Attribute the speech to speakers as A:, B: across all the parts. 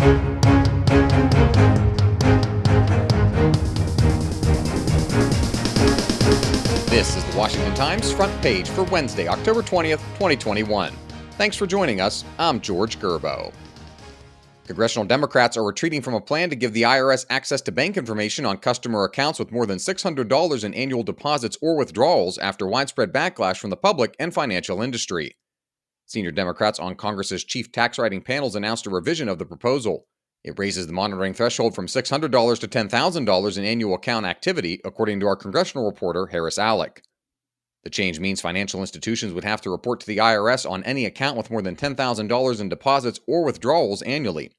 A: This is the Washington Times front page for Wednesday, October 20th, 2021. Thanks for joining us. I'm George Gerbo. Congressional Democrats are retreating from a plan to give the IRS access to bank information on customer accounts with more than $600 in annual deposits or withdrawals after widespread backlash from the public and financial industry. Senior Democrats on Congress's chief tax writing panels announced a revision of the proposal. It raises the monitoring threshold from $600 to $10,000 in annual account activity, according to our congressional reporter, Harris Alec. The change means financial institutions would have to report to the IRS on any account with more than $10,000 in deposits or withdrawals annually.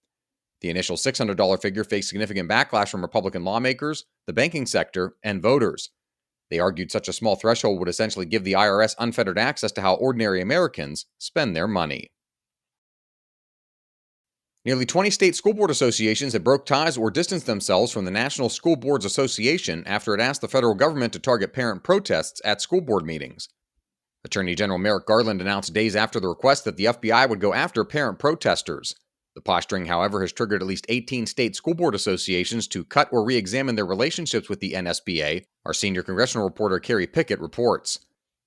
A: The initial $600 figure faced significant backlash from Republican lawmakers, the banking sector, and voters. They argued such a small threshold would essentially give the IRS unfettered access to how ordinary Americans spend their money. Nearly 20 state school board associations have broke ties or distanced themselves from the National School Boards Association after it asked the federal government to target parent protests at school board meetings. Attorney General Merrick Garland announced days after the request that the FBI would go after parent protesters. The posturing, however, has triggered at least 18 state school board associations to cut or re-examine their relationships with the NSBA, our senior congressional reporter Carrie Pickett reports.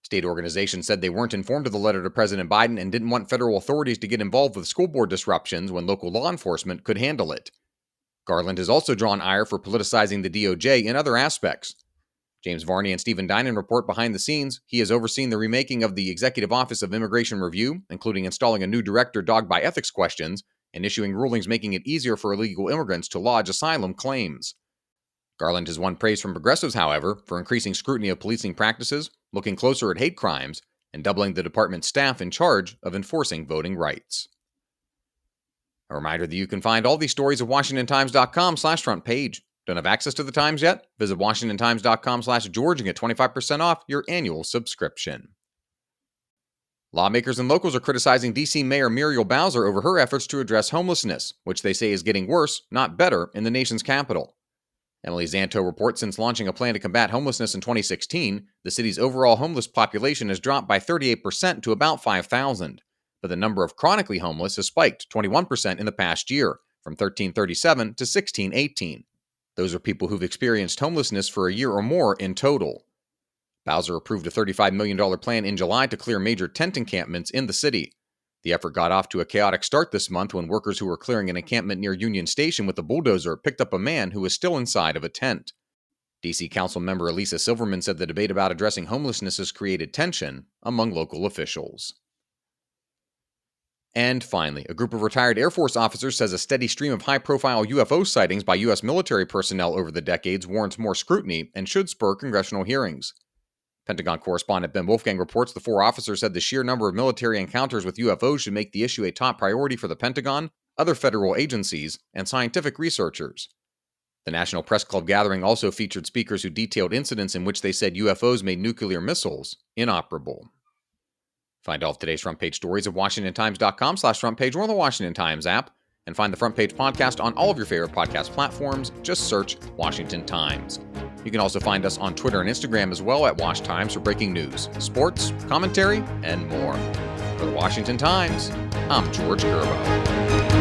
A: State organizations said they weren't informed of the letter to President Biden and didn't want federal authorities to get involved with school board disruptions when local law enforcement could handle it. Garland has also drawn ire for politicizing the DOJ in other aspects. James Varney and Stephen Dinan report behind the scenes he has overseen the remaking of the Executive Office of Immigration Review, including installing a new director dogged by ethics questions and issuing rulings making it easier for illegal immigrants to lodge asylum claims. Garland has won praise from progressives, however, for increasing scrutiny of policing practices, looking closer at hate crimes, and doubling the department's staff in charge of enforcing voting rights. A reminder that you can find all these stories at WashingtonTimes.com/front page. Don't have access to the Times yet? Visit WashingtonTimes.com/George and get 25% off your annual subscription. Lawmakers and locals are criticizing D.C. Mayor Muriel Bowser over her efforts to address homelessness, which they say is getting worse, not better, in the nation's capital. Emily Zanto reports since launching a plan to combat homelessness in 2016, the city's overall homeless population has dropped by 38% to about 5,000. But the number of chronically homeless has spiked 21% in the past year, from 1,337 to 1,618. Those are people who've experienced homelessness for a year or more in total. Bowser approved a $35 million plan in July to clear major tent encampments in the city. The effort got off to a chaotic start this month when workers who were clearing an encampment near Union Station with a bulldozer picked up a man who was still inside of a tent. D.C. Council member Elisa Silverman said the debate about addressing homelessness has created tension among local officials. And finally, a group of retired Air Force officers says a steady stream of high-profile UFO sightings by U.S. military personnel over the decades warrants more scrutiny and should spur congressional hearings. Pentagon correspondent Ben Wolfgang reports the four officers said the sheer number of military encounters with UFOs should make the issue a top priority for the Pentagon, other federal agencies, and scientific researchers. The National Press Club gathering also featured speakers who detailed incidents in which they said UFOs made nuclear missiles inoperable. Find all of today's front page stories at WashingtonTimes.com/front page or on the Washington Times app, and find the Front Page podcast on all of your favorite podcast platforms. Just search Washington Times. You can also find us on Twitter and Instagram as well at Wash Times for breaking news, sports, commentary, and more. For the Washington Times, I'm George Gerbo.